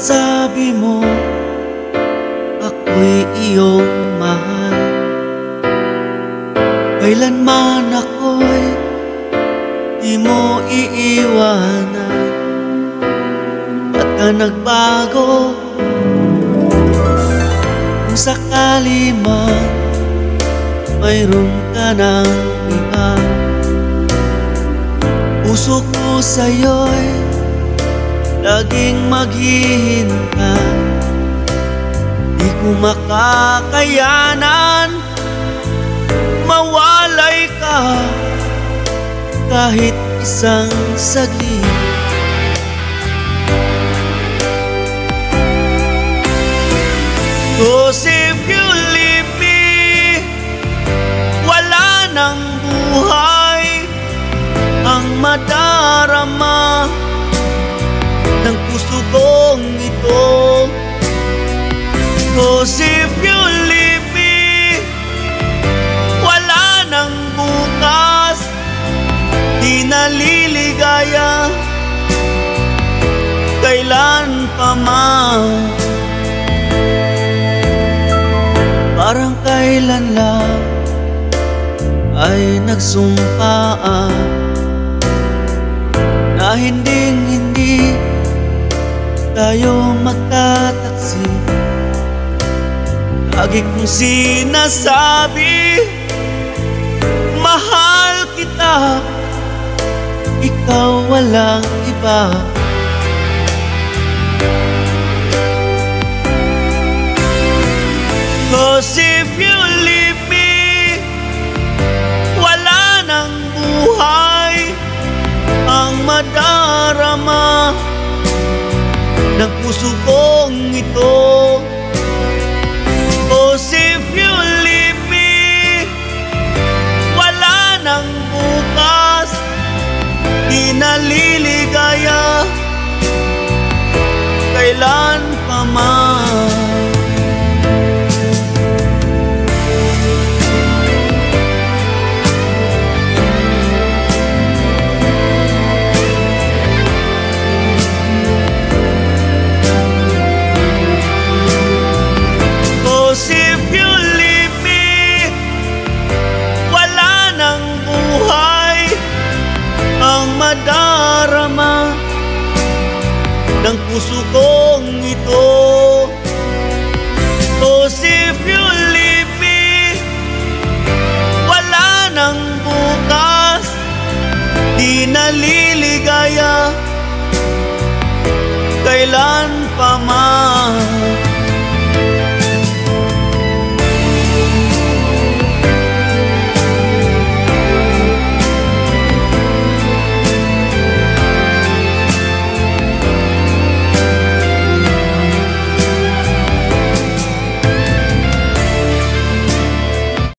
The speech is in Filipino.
Sabi mo, ako'y iyong mahal. Kailanman ako'y di mo iiwanan. At ka nagbago kung sakali man mayroon ka ng iba. Puso ko sa'yo'y laging maghihintay. Di ko makakayanan mawalay ka kahit isang saglit. Cause if you leave me, wala nang buhay ang madarama ng puso kong ito. Cause if you leave me, wala nang bukas, di naliligaya kailan pa man. Parang kailan lang ay nagsumpaan na hindi tayo magtataksi. Lagi kong sinasabi, mahal kita, ikaw walang iba. Cause if you leave me, wala nang buhay ang madarama ng puso kong ito. Cause if you leave me, wala nang bukas, di naliligaya kailan pa man. Madarama ng puso kong ito. Cause if you leave me, wala nang bukas, di naliligaya kailan pa man.